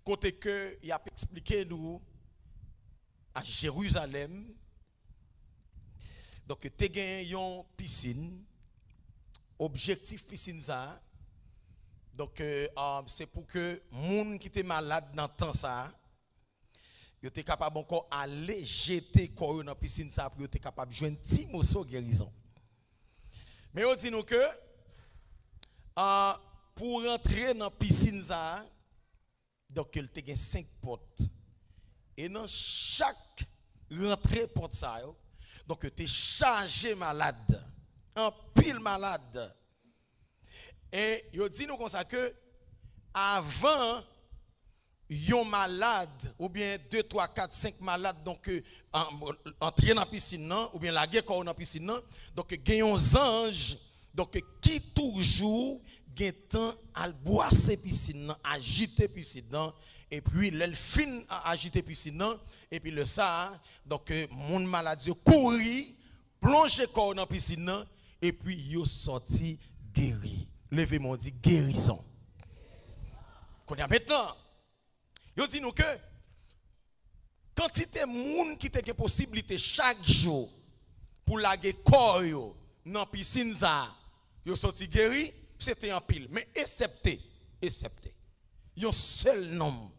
Côté que il a expliqué nous à Jérusalem. Donc tu as une piscine. Objectif piscine ça. Donc c'est pour que moun qui était malade dans temps ça, yo était capable encore aller jeter corps dans piscine ça pour être capable joindre petit morceau guérison. Mais on dit nous que pour rentrer dans piscine ça, donc il te gen 5 portes. Et dans chaque rentrée porte ça, donc tu es chargé malade, en pile malade. Et il dit nous comme ça que avant yon malade ou bien 2 3 4 5 malades donc entrer dans piscine non ou bien la guerre corps dans piscine non donc gagnons ange donc qui toujours gagne temps à boire ces piscines non agiter piscine non et puis l'elle fin à agiter piscine non et puis le ça donc monde maladie courir plonger corps dans piscine non et puis yo sorti guéri. Levez mon dit guérison. Qu'on a maintenant. Yo dit nous que quantité moun qui te gen possibilité chaque jour pour laguer corps yo dans piscine ça, yo sorti guéri, c'était en pile. Mais excepté yon seul nom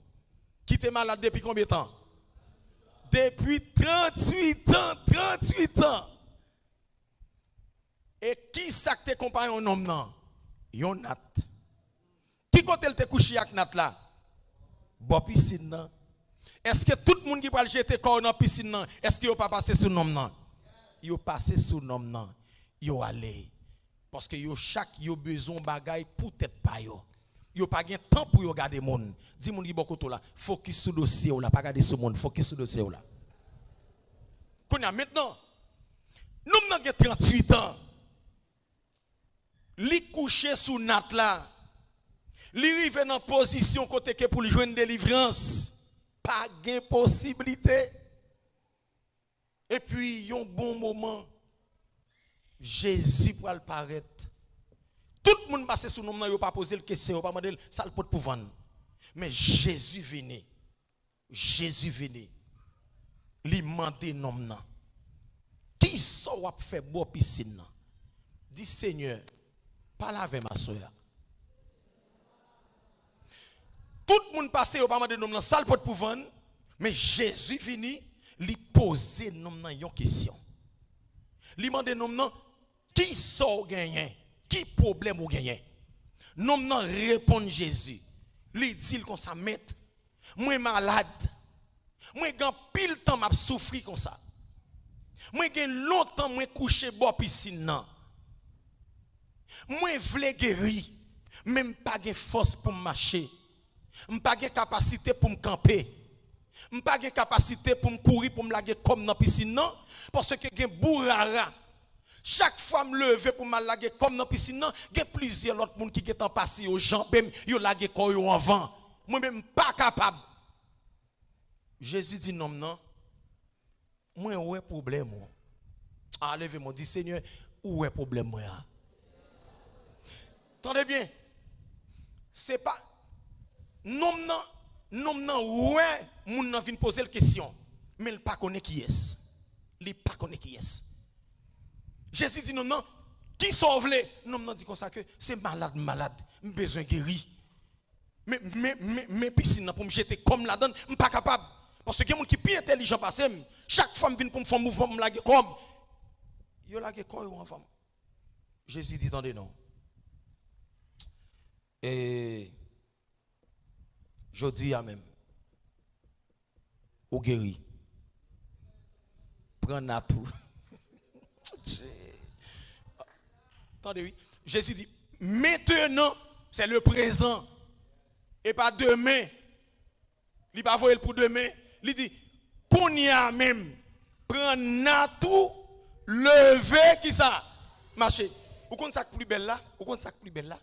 qui était malade depuis combien de temps? Depuis 38 ans. Et qui ça te compagnon nom nan? Yon Nat. Qui côté elle te couché avec Nat là? Bon piscine nan. Est-ce que tout le monde qui va jeter corps dans piscine nan, est-ce qu'il pas passé sous nom nan? Yo passé sous nom nan. Yo allé parce que yo chaque yo besoin bagay pour tête pa yo. Yo pas gen temps pour yo garder monde. Dis moun ki bon koto là, focus sur dossier ou là, pas garder sur monde, focus sur dossier ou là. Kounya maintenant, nous nan gen 38 ans. Li couché sous Nat là. Li rive dans position côté que pour lui joindre délivrance. Pas de possibilité. Et puis, un bon moment, Jésus pour apparaître. Tout le monde passe sous nom, il n'a pas posé le question, il n'a pas demandé ça le pot pour vendre. Mais Jésus venait. Li mandé nom nan. Qui ça va faire boire piscine? Dit Seigneur, parle avec ma soeur. Tout le monde passe au pas de nom nan salle pour vendre, mais Jésus vini, lui poser nom nan yon question. Lui demander nom nan qui sort gagné, qui problème ou gagné. Nom nan répond Jésus. Lui dit comme ça maître, moi malade. Moi gan pile temps m'a souffri comme ça. Moi gen longtemps moi couché bord piscine nan. Moi vle guérir, même pas de force pour marcher. M'pas de capacité pour me camper. M'pas de capacité pour me courir pour me laguer comme dans piscine non parce que gen bourara. Chaque fois me lever pour me laguer comme dans piscine non, gen plusieurs autres monde qui sont passé aux jambes, yo laguer corps yo avant. Moi même pas capable. Jésus dit non non. Moi ouais problème. Ah levez-moi dit Seigneur, où est problème moi? Attendez bien. C'est pas non ouais moun nan vinn poser la question mais il pas connaît qui est. Il pas connaît qui est. Jésus dit non qui sauve les non dit comme ça que c'est malade besoin guéri. Mais piscine pour me jeter comme la donne, pas capable parce que quelqu'un qui plus intelligent passé chaque femme vient pour me faire mouvement me laguer comme yo laguer quoi en femme. Jésus dit attendez non. Et je dis à même, ou guéri, prends à tout. Attendez, oui. Jésus dit, maintenant, c'est le présent, et pas demain. Il ne va pas voir pour demain. Il dit, qu'on y a même, prends à tout, lever, qui ça? Marcher. Ou qu'on ça plus belle là? Ou qu'on ça plus belle là?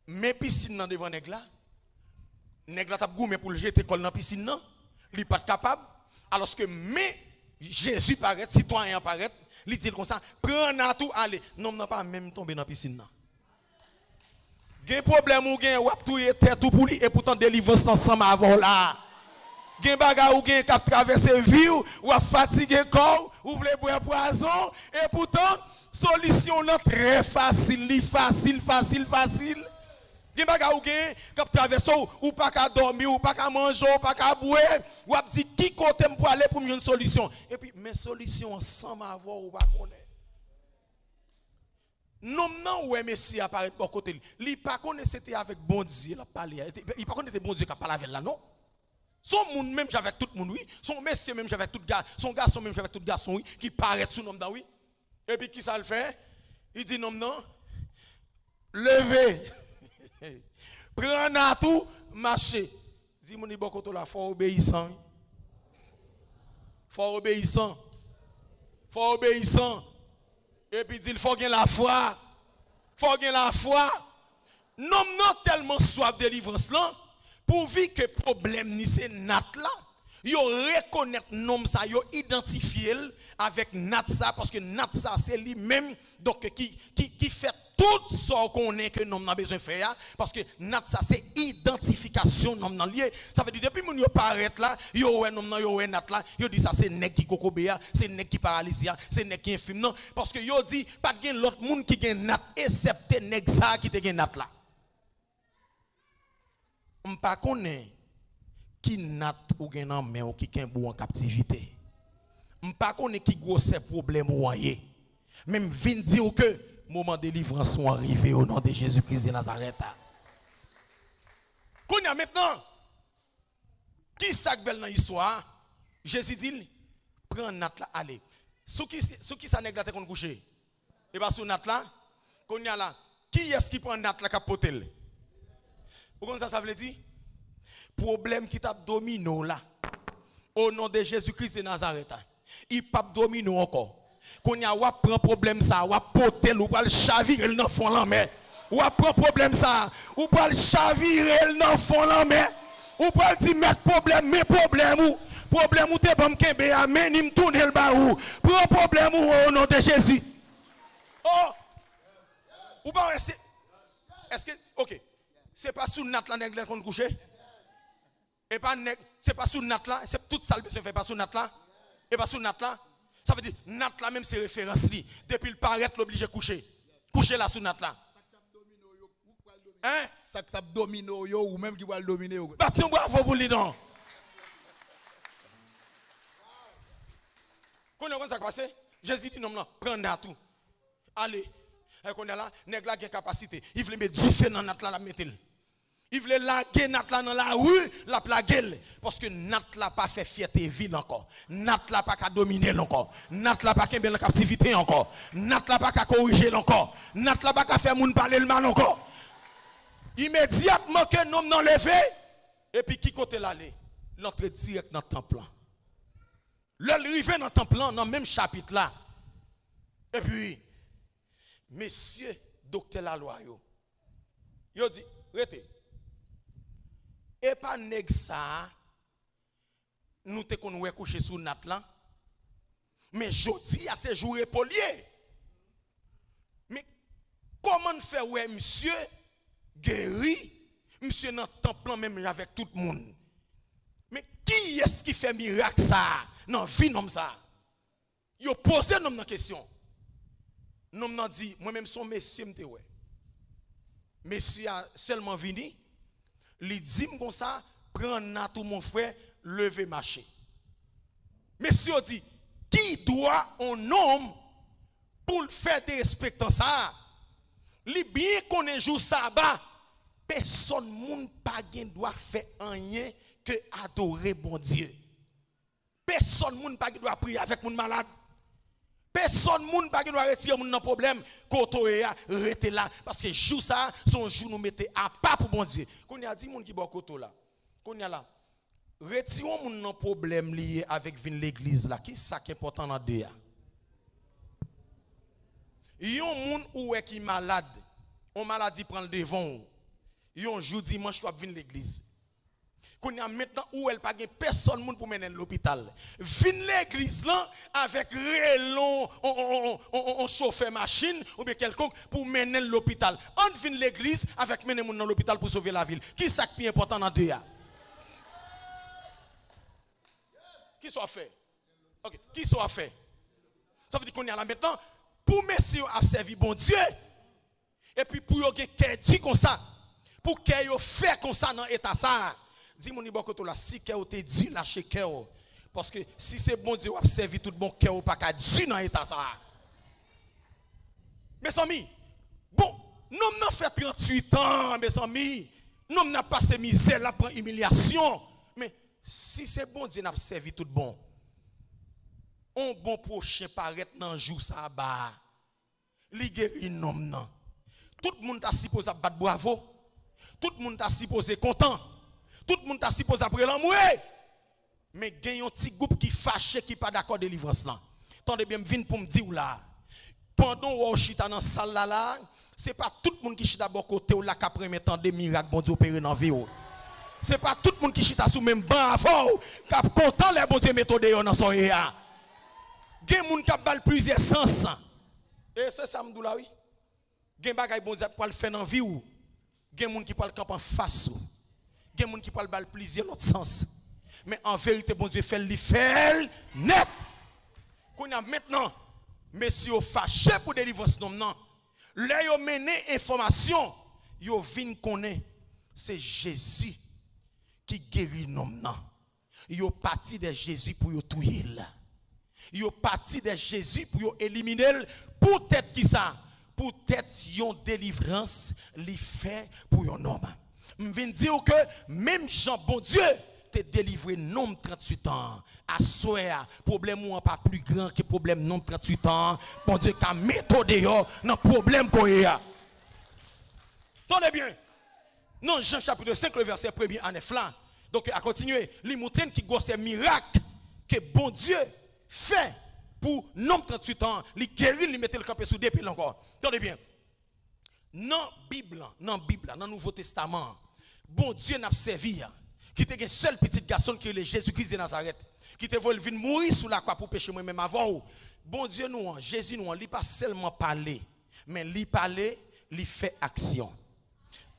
Mais piscine dans devant nèg là. Nèg la t'a goumé pour le jeter col dans piscine non, il pas capable alors que mais Jésus paraît citoyen paraît, il dit comme ça, prends à tout aller. Non pas même tomber dans piscine non. Gen problème ou gen wap touye tête tout pour lui et pourtant délivrance ensemble avant là. Gen baga ou gen k'ap traverser vie ou a fatigué corps, ou vle boire poison et pourtant solution là très facile, facile. Gen baga ou gen k'ap traverser ou pas qu'à dormir, ou pas qu'à manger, ou pas qu'à boire, ou a dit qui côté pour aller pour une solution. Et puis mes solutions ensemble avoir ou pas connaître. Non ouais Messie apparaît de côté. Li pas connaît c'était avec bon Dieu, la parler. Il pas connaît bon Dieu qui parle avec là non. Son monde même avec tout le monde oui, son monsieur même avec tout gars, son garçon même avec tout garçon oui, qui paraît sous nom dans oui. Et puis qui ça le fait? Il dit non, levez. Prends à tout, marchez. Dis mon bon côté là, faut obéissant. Faut obéissant. Faut obéissant. Et puis dit il faut gagner la foi. Faut gagner la foi. Non tellement soif de délivrance là. Pourvu que problème ni c'est nat là, yo reconnaître nom ça, yo identifier avec nat ça parce que nat ça c'est lui même donc qui fait tout ce qu'on est que nom n'a besoin faire parce que nat ça c'est identification nom nan lié. Ça veut dire depuis moun yo paraît là, yo ouais nom nan yo ouais nat là, yo dit ça c'est nèg qui kokobéa, c'est nèg qui paralysia, c'est nèg qui infime non parce que yo dit pas gen l'autre monde qui gen nat excepté nèg ça qui te gen nat là. On pas connaît qui nat ou gen nan men ou qui ken bou en captivité. On pas connaît qui gros problème ou yé. Même vinn dire que moment de délivrance sont arrivés au nom de Jésus-Christ de Nazareth. Qu'on y a maintenant qui sak bel dans histoire Jésus dit prend nat là aller. Sous qui ça nèg la te kon coucher. Et pas sous nat là qu'on y a là qui est-ce qui prend nat là capotel. Pourquoi ça veut dire? Problème qui tape domino là. Au nom de Jésus-Christ de Nazareth. Il pas domino encore. Quand y a wap prend problème ça, wap potel ou pral chavirer dans fond la mer. Ou prend problème ça, ou pral chavirer dans fond la mer. Ou pral di mettre problème mais problème ou te bam kembe amen im tourner le ba ou. Prend problème ou au nom de Jésus. Oh. Ou pas est-ce que OK. C'est pas sous nat la nèg qu'on coucher. Et pas nèg, c'est pas sous nat là, c'est toute ça se fait pas sous nat là. Et pas sous nat là. Ça veut dire nat là même c'est référence li. Depuis le paraît l'obligé coucher. Coucher là sous nat là. Hein? Ça tape domino yo ou même qui va le dominer. Bâti bravo pour lui non. Quand ça passe, Jésus dit non prends nat tout. Allez. Et qu'on est là, nèg la gen capacité. Il veut mettre du feu dans nat là la mettre. Il veut laguer nat là dans la rue, la plaguer parce que nat là pas fait fierté ville encore. Nat là pas qu'à dominer encore. Nat là pas qu'à en captivité encore. Nat là pas qu'à corriger encore. Nat là pas qu'à faire moun parler le mal encore. Immédiatement que nous non levé et puis qui côté l'aller, l'entrée direct dans le temple. L'arrivée dans le temple dans le même chapitre là. Et puis messieurs docteur la loi yo dit rete et pas nèg ça nous te kon wè coucher sous nat là mais jodi a ces jours épolier mais comment faire ouais monsieur guéri monsieur dans temple même avec tout le monde mais qui est-ce qui fait miracle ça non vie nom ça yo posé nom dans question non m'en dit moi même son monsieur m'te ouais monsieur a seulement venu li dit comme ça prend na tout mon frère lever marcher monsieur dit qui doit un homme pour faire des respectants ça li bien connaît jour sabbat personne moun pas gen doit faire rien que adorer bon Dieu personne moun pas doit prier avec moun malade. Personne moun pa doit retirer moun nan problème koto ya rete là parce que jour ça son jour nous mettait à pas pour bon Dieu. Qu'on y a dit moun qui bon koto là. Qu'on y a là. Retirons moun nan problème lié avec vin l'église là. Qui ça qui est important dans deux ya. Yon moun ou est qui malade. On maladie prend le devant. Yon jour dimanche tu vinn l'église. Qu'on y a maintenant où elle pas personne moun pour mener l'hôpital. Vin l'église là avec relon on chauffeur machine ou bien quelconque pour mener l'hôpital. On vin l'église avec mener moun dans l'hôpital pour sauver la ville. Qui ça qui est important dans deux? Qui soit fait? OK, qui soit fait? Ça veut dire qu'on y a là maintenant pour messieurs à servir bon Dieu et puis pour yo gen dit comme ça pour que yo fait comme ça dans état ça. Dis mon ibokoto là si que te dit lâcher cœur parce que si c'est bon Dieu a servi tout bon cœur pas ka dit dans état ça. Mes amis, bon, nous n'a fait 38 ans mes amis, nous n'a passé misère là prend humiliation, mais si c'est bon Dieu n'a servi tout bon. Un bon prochain paraît dans jour ça ba. Li guéri nom nan. Tout le monde t'a supposé battre bravo. Tout le monde t'a supposé content. Tout le monde t'a supposé après l'amour. Mais il y a un petit groupe qui fâché qui pas d'accord de délivrance là. Tendez bien vinn pour me dire là. Pendant on chita dans salle là, c'est pas tout le monde qui chita d'abord côté ou là qui après temps des miracles bon Dieu opérer dans vie. C'est pas tout le monde qui chita sous même banc avant qui content les bon Dieu méthode dans son ya. Gen moun qui bal plusieurs sens. Et c'est ça m'dou là oui. Gen bagay bon Dieu pour le faire dans vie ou. Gen moun qui parle camp en face ou. Gen moun qui parle bal plusieurs autres sens. Mais en vérité bon Dieu fait li fait net. Qu'on a maintenant messieurs fâché pour délivrance nom non. Là yo mené information, yo vinn connaît c'est Jésus qui guérit nom non. Yo parti de Jésus pour yo touyer là. Yo parti de Jésus pour yo éliminer pour tête qui ça pour tête yon délivrance li fait pour yon homme. M'vinn dire que même Jean bon Dieu te délivré nom 38 ans à soir problème ou pas plus grand que problème nom 38 ans bon Dieu ka méthode yo dans problème qu'on y a. Tenez bien. Non Jean chapitre 5 le verset 1er à 9 là. Donc à continuer, li montre qui gosse miracle que bon Dieu fait pour nom 38 ans, li guéri, li mette le campé sous deux pieds encore. Tenez bien. Dans Bible, dans Nouveau Testament, bon Dieu n'a servi qui était un seul petit garçon qui est Jésus-Christ de Nazareth, qui était voulu venir mourir sous la croix pour pécher moi même avant. Bon Dieu nous, Jésus nous, il pas seulement parler, mais il parler, il fait action.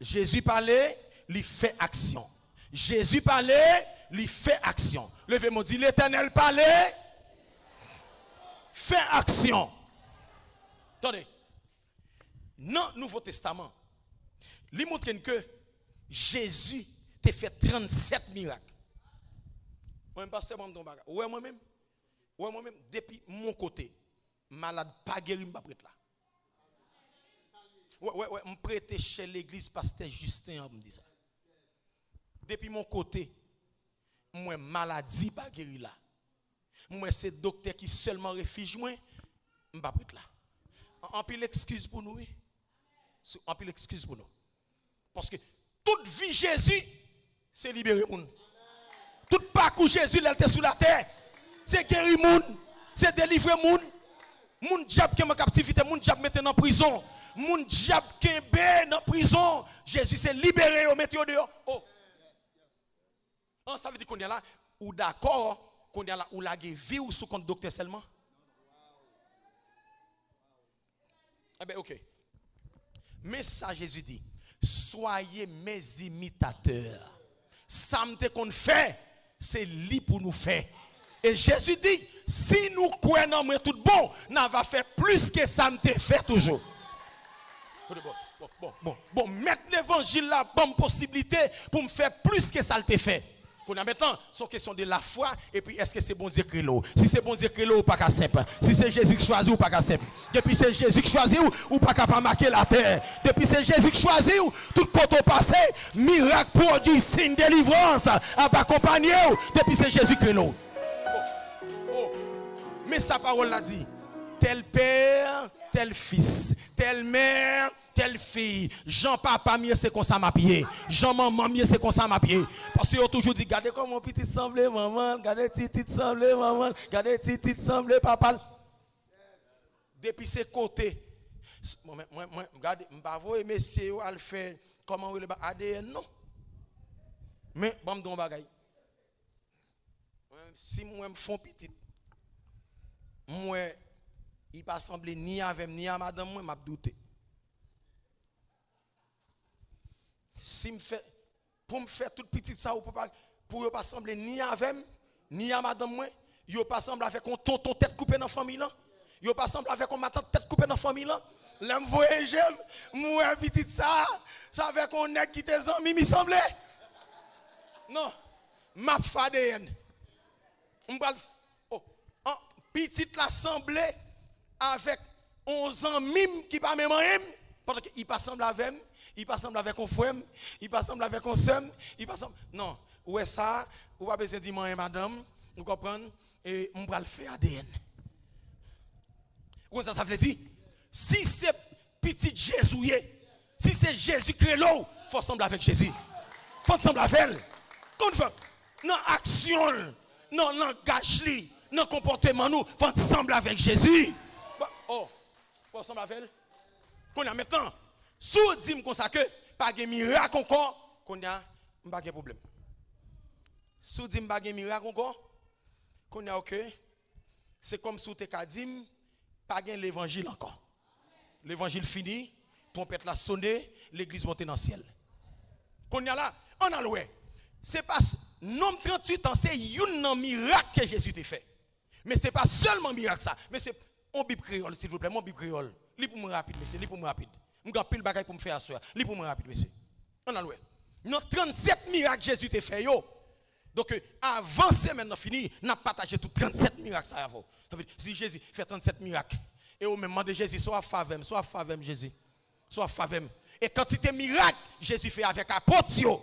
Jésus parlait, il fait action. Jésus parlait, il fait action. Levez-moi dit l'Éternel parlait, fait action. Attendez. Dans le Nouveau Testament, il montre que Jésus t'a fait 37 miracles. Moi-même, pasteur, moi-même, depuis mon côté, malade, pas guéri, je ne suis pas prêt là. Ouais, je prêté chez l'église, pasteur Justin, me dit ça. Depuis mon côté, moi, maladie, pas guéri là. Moi, c'est docteur qui seulement réfugie, moi, je ne suis pas prêt là. En pile excuse pour nous, oui. En pile excuse pour nous. Parce que toute vie Jésus, c'est libérer le monde. Tout parcours Jésus, il était sous la terre. C'est guérir le monde. C'est délivrer le monde. Moun diable qui est en captivité, moun diable mettre en prison. Moun diable qui est en prison. Jésus c'est libéré, mettez dehors. Oh. Ça veut dire qu'on est là, ou d'accord, qu'on est là, ou la vie ou sous compte docteur seulement. Eh bien, ok. Mais ça, Jésus dit, soyez mes imitateurs. Ça me qu'on fait, c'est lui pour nous faire. Et Jésus dit, si nous croyons en tout bon, nous va faire plus que ça me fait toujours. Bon, mettre l'évangile là, bonne possibilité pour me faire plus que ça te fait. Maintenant, c'est question de la foi et puis est-ce que c'est bon Dieu qui l'eau? Si c'est bon Dieu qui l'eau ou pas qu'à simple. Si c'est Jésus qui choisit ou pas qu'à simple. Depuis c'est Jésus qui choisit ou pas qu'à pas marquer la terre. Depuis c'est Jésus qui choisit ou tout côté passé, miracle produit, signe délivrance, à accompagner depuis c'est Jésus qui l'eau. Mais sa parole l'a dit, tel père, tel fils, telle mère, telle fille, Jean papa mieux c'est comme ça m'a pied, Jean maman mieux c'est comme ça m'a pied. Parce que toujours dit, regardez comme mon petit semblé maman, regardez petit semblé maman, regardez petit semblé papa. Depuis ces côtés, moi regardez, m'pa voyer messieurs al faire comment le ADN non. Mais, bon, me donne bagay. Si moi me font petit, moi, il pas semblé ni avec ni à madame, moi, m'a douté. Si me fait, pour me faire toute petite ça, pour pas sembler ni avec ni à madame, moi, il pas semblé avec un tonton tête coupée dans la famille là. Il pas semblé avec un matin tête coupée dans la famille là. Là, me voyage, moi, petite ça avec un nèg qui tes amis, il semblait. Non, m'a fadéenne. Oh, petite l'assemblée avec 11 ans mime qui pas même rien parce qu'il pas semble avec il pas semble avec un frère, il pas semble avec un soeur, il pas semble non, ouais ça, ou pas besoin de dire madame, vous comprenez et on va le faire ADN. Ou ça veut dire si c'est petit Jésus, si c'est Jésus qui est là, faut sembler avec Jésus. Faut sembler avec elle. Non action, non langage li, non comportement nous, faut sembler avec Jésus. Oh, faut sembler avec elle. Qu'on a maintenant, si vous dites comme ça que pas de miracle encore, qu'on a pas de problème. Si vous dites pas de miracle encore, qu'on a OK. C'est comme si vous t'es dit pas de l'évangile encore. L'évangile fini, trompette la sonné, l'église montée dans le ciel. Qu'on y a là, on a loué. C'est pas nombre 38 ans, c'est un miracle que Jésus t'a fait. Mais c'est pas seulement miracle ça, mais c'est on Bible créole s'il vous plaît, mon Bible créole. Lis pour moi rapide monsieur, lis pour moi rapide. M'ga pile bagaille pour me faire asseoir. Lis pour moi rapide monsieur. On a loué. Non 37 miracles Jésus t'a fait yo. Donc avant semaine fini, n'a partagé tout 37 miracles ça avant. Si Jésus fait 37 miracles et au même moment de Jésus soit favem Jésus. Soit favem. Et quantité miracle Jésus fait avec apôtres,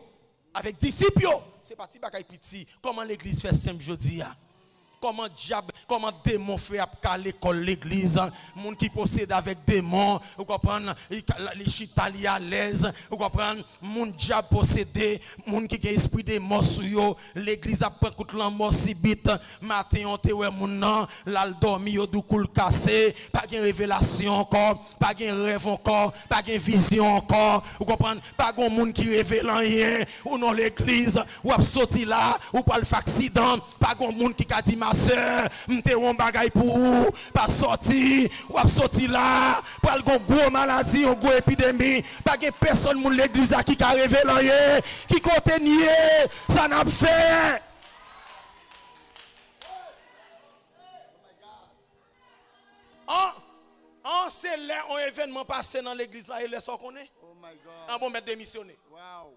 avec disciples, c'est parti bagaille petit. Comment l'église fait simple jodi a? Comment diable, comment démon fait à l'école l'église, monde qui possède avec démon, vous comprenez, les chitali à l'aise, vous comprenez, monde diable possédé, monde qui a esprit de mort sur yo, l'église a pris toute la mort si vite, matin on te ouais moun nan, l'al dormi yo dou koul cassé, pas de révélation encore, pas de rêve encore, pas de vision encore, vous comprenez, pas de monde qui révèle rien, ou non l'église, ou a sorti là, ou pas le accident, pas de monde qui a dit ma soeur, m'te on bagay pour ou, pas sorti, ou a sorti là, pas le gros maladie, une gros épidémie, pas de personne moun l'église qui a révélé rien, qui compte nier, ça n'a fait. C'est là un événement passé dans l'église là et les sort connaît. Oh my God. Un bon mettre démissionner. Wow.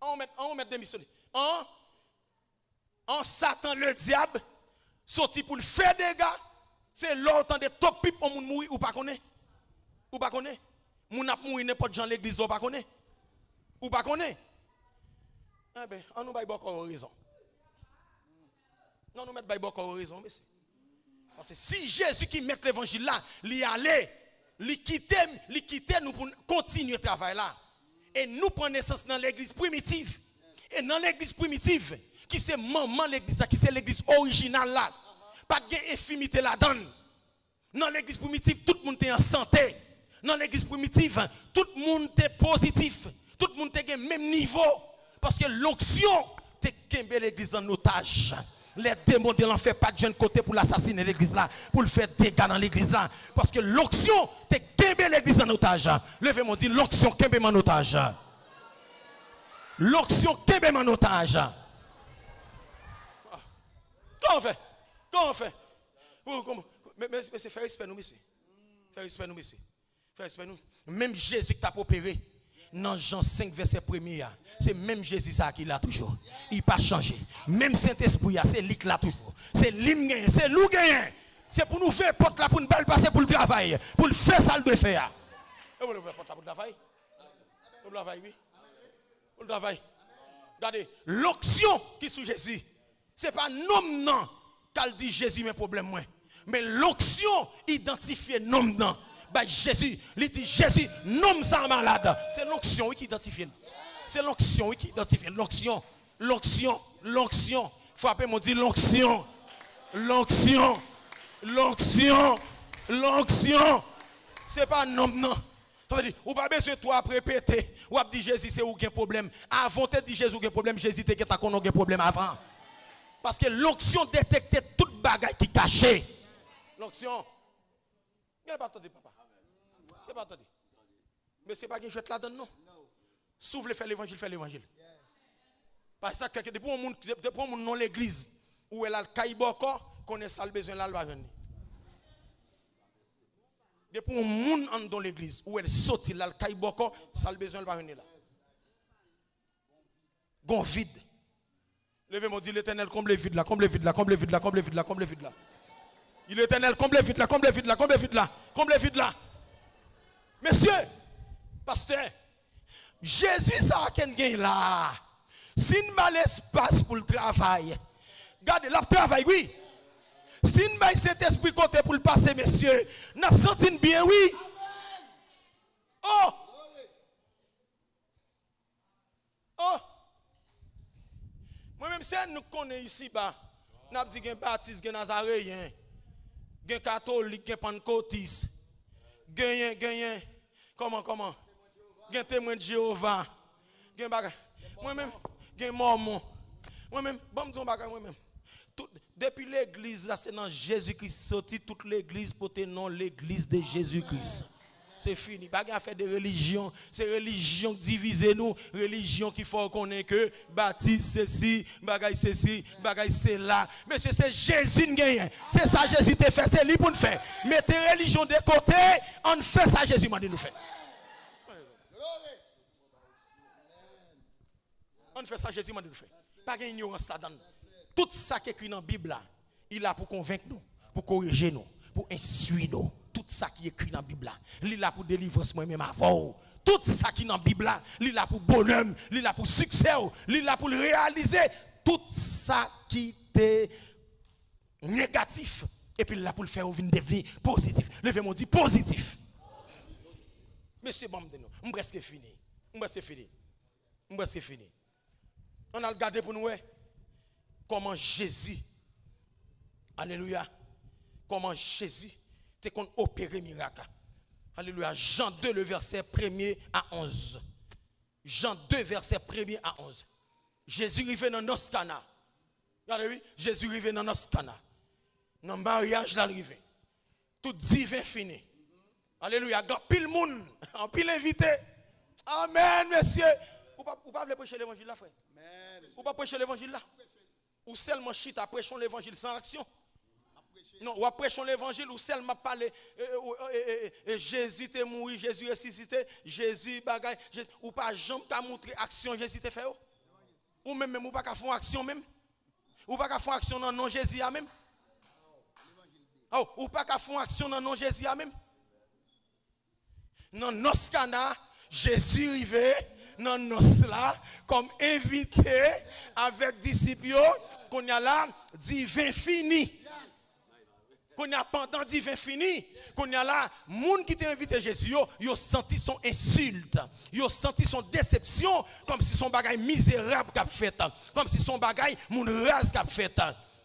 On met démissionner. En Satan le diable sorti pour le faire des gars, c'est l'autre de top pipe on moun mourir ou pas connaît. Ou pas connaît. Moun a mourir n'importe dans l'église ou pas connaît. Ou pas connaît. Eh ben, on nous baille beaucoup raison. Non nous mettre baille beaucoup raison monsieur. Parce que si Jésus qui met l'évangile là, il allait, il quittait nous pour continuer le travail là. Et nous prenons naissance dans l'église primitive. Et dans l'église primitive, qui c'est maman l'église, qui c'est l'église originale là. Pas de infimité là-dedans. Dans l'église primitive, tout le monde est en santé. Dans l'église primitive, tout le monde est positif. Tout le monde est au même niveau. Parce que l'onction, c'est qu'ember l'église en otage. Les démons de l'enfer pas de jeune côté pour l'assassiner l'église là, pour le faire dégâts dans l'église là. Parce que l'onction, c'est qu'ember l'église en otage. Levez-moi, dit l'onction qu'ember en otage. L'onction qu'ember en otage. Comment on fait? Comment on fait? Mais c'est faire respect nous, monsieur. Faire respect nous, monsieur. Faire respect nous. Même Jésus qui t'a opéré. Dans Jean 5, verset 1er, c'est même Jésus ça qui l'a toujours. Il n'a pas changé. Même Saint-Esprit, c'est lui qui l'a toujours. C'est lui qui c'est lui qui c'est pour nous faire porte là pour nous passer pour le travail. Pour le faire ça, le doit faire. Et vous le faire porte là pour le travail. Pour le travail, oui. Pour le travail. Regardez, l'onction qui est sous Jésus, ce n'est pas nom non qu'elle dit Jésus mes problèmes moins. Mais l'onction identifie nom non. Bah Jésus, il dit Jésus, nomme ça malade. C'est l'onction qui identifie. C'est l'onction qui identifie. L'onction. Frappez moi dit l'onction. C'est pas un homme non. Ça veut dire, ou pas besoin de toi répéter. Ou pas dire Jésus, c'est où qu'il y a un problème. Avant de dire Jésus, il y a un problème. Jésus, t'es qu'on a un problème avant. Parce que l'onction détectait toute bagaille qui cachait. L'onction. Il n'y a pas entendu, papa. Il n'y a pas entendu. Mais ce n'est pas que je vais là-dedans, non. S'ouvre faire l'évangile, fais l'évangile. Parce que depuis on monte dans l'église, où elle a le caïboko, connaît ça le besoin là, elle va venir. Depuis on monte dans l'église, où elle saute là, le caïboko, ça le besoin, elle va venir là. Gon vide. Levez-moi, dit l'Éternel, comble le vide là, comble le vide là, comble le vide là, comble le vide là, comble le vide là. Il est éternel, comble le vide là, comble le vide là, comble le vide là, comble le vide là. Monsieur, pasteur, Jésus, ça a qu'un gain là. Si nous avons l'espace pour le travail, regardez, le travail, oui. Si nous avons cet esprit côté pour le passer, messieurs, nous avons senti bien, oui. Oh! Oh! Moi-même, si nous connaissons ici, nous avons dit qu'il y a un baptiste, qu'il y a un nazaréen, qu'il y a un catholique, qu'il y a un pentecôtiste, qu'il y a comment? Il y a un témoin de Jéhovah, il y a un moi-même, il y a un mormon. Moi-même, bon, moi-même. Depuis l'église, là, c'est dans Jésus-Christ sorti, toute l'église pour te nom l'église de Jésus-Christ. C'est fini. Pas qu'à faire des religions. C'est religion divisée nous. Religion qu'il faut connaître que baptiste ceci, bagaille ceci, bagaille c'est là. Monsieur, c'est Jésus qui gagne. C'est ça Jésus te fait. C'est lui pour nous faire. Mettez religion de côté. On fait ça Jésus m'a dit nous faire. On fait ça Jésus m'a dit nous faire. Pas d'ignorance là-dedans. Tout ça qui est écrit dans la Bible là, il a pour convaincre nous, pour corriger nous, pour instruire nous. Tout ça qui est écrit dans la Bible là, il est là pour délivrance moi-même avant. Tout ça qui est dans la Bible là, il est là pour bonheur, il est là pour succès, il est là pour le réaliser. Tout ça qui est négatif, et puis il est là pour le faire devenir positif. Levez-moi dit positif. Monsieur Bamdeno, on presque fini. On presque fini. On a regardé pour nous comment Jésus, alléluia, comment Jésus te qu'on opéré miracle. Alléluia. Jean 2, le verset 1er à 11. Jean 2, verset 1er à 11. Jésus arrivé dans nos Cana. Regardez, Jésus arrivé dans nos Cana. Dans le mariage l'arrivée. Tout divin fini. Alléluia. Grand pile monde, en pile invité. Amen, monsieur. Ou pas prêcher l'évangile là, frère? Ou pas prêcher l'évangile là? Ou seulement chita prêchons l'évangile sans action? Non, ou prêchons l'évangile ou seulement parler Jésus est mort, Jésus est ressuscité, Jésus bagaille, ou pas jamais qu'à montrer action Jésus te fait ou même ou pas qu'à faire action même? Ou pas qu'à faire action dans non Jésus a même? Ou pas qu'à faire action dans non Jésus a même? Non, nos cana Jésus arrivé dans nos là comme invité avec disciples qu'on y a là divin fini. Qu'on y a pendant divin fini, qu'on y a là, moun qui t'a invité Jésus, yo senti son insulte, yo senti son déception, comme si son bagay misérable qu'a fait, comme si son bagay moun race qu'a fait.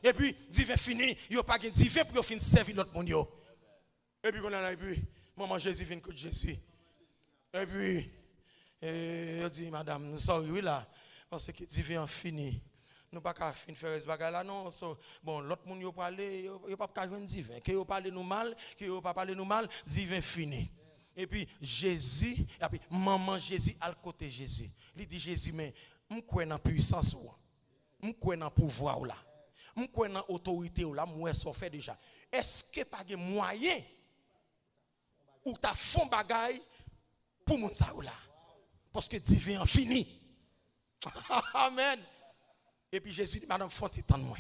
Et puis divin fini, yo pas gen divin pour fin servir l'autre monde yo. Et puis qu'on a là, et puis maman Jésus vient que Jésus. Et puis il dit madame, nous sommes oui là parce que divin fini. Nous pas qu'à faire ce bagage là non. Bon, l'autre monde yo parler, yo pas qu'à joindre divin, que yo parler nous mal, que yo pas parler nous mal, divin fini. Et puis Jésus, et puis maman Jésus à côté Jésus. Il dit Jésus mais me croit dans puissance ou. Me croit dans pouvoir là. Me croit dans autorité ou là, moi ça fait déjà. Est-ce que pas de moyen ou ta fond bagaille pour moun ça ou là? Parce que divin fini. Amen. Et puis Jésus dit, madame, faut-il tendre moi?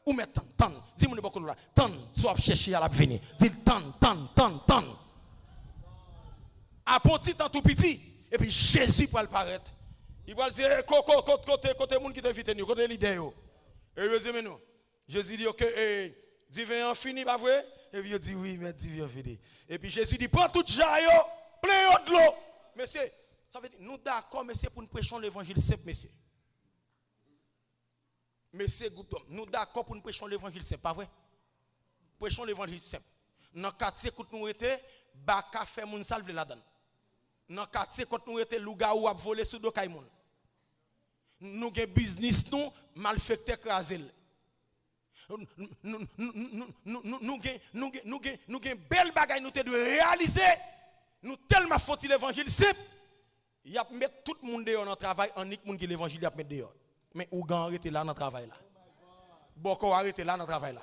Ou met tendre. Dis-moi beaucoup là. Tendre, soit chercher à la venir. Dis tendre. À petit temps tout petit. Et puis Jésus pour le paraître. Il va dire, côté monde qui t'invite nous, côté l'idée. Et il dit, mais non. Jésus dit, ok, divin fini, pas vrai? Et puis il dit, oui, mais divin fini. Et puis Jésus dit, prends tout jaillot, plein de l'eau. Monsieur, ça veut dire, nous d'accord, monsieur, pour nous prêcher l'évangile simple, monsieur. Mais c'est nous d'accord pour nous prêcher l'évangile simple, pas vrai? Prêchons l'évangile simple. Dans le quartier que nous était, baka fait moun salve là-dedans. Dans le quartier, quand nous étions louga ou à voler sous dos Kaimoun. Nous avons business, nous, malfecté crasé. Nous avons belle bagaille, nous devons réaliser. Nous tellement faut l'évangile simple. Il y a mettre tout le monde dehors dans le travail, en unique monde qui l'évangile, il y a mettre dehors. Mais où gang arrêté là dans le travail là. Boko arrêté là dans le travail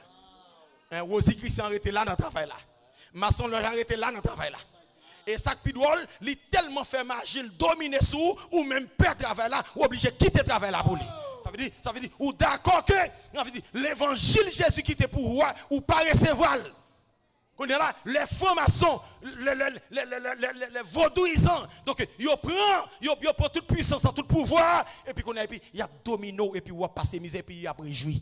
là. Rosi Christian arrêté là dans le travail là. Maçon Lodge arrêté là dans le travail là. Et ça qui drôle, il tellement fait marcher, dominer sous ou même perdre travail là, ou obligé de quitter le travail là pour lui. Ça veut dire, ou d'accord que, l'évangile Jésus qui était pour roi, ou pas recevoir. Qu'on est là, les francs-maçons, les vaudouisants, donc, ils prennent toute puissance, tout pouvoir, et puis qu'on a, il y a domino, et puis on passe misère, et puis il y a réjoui.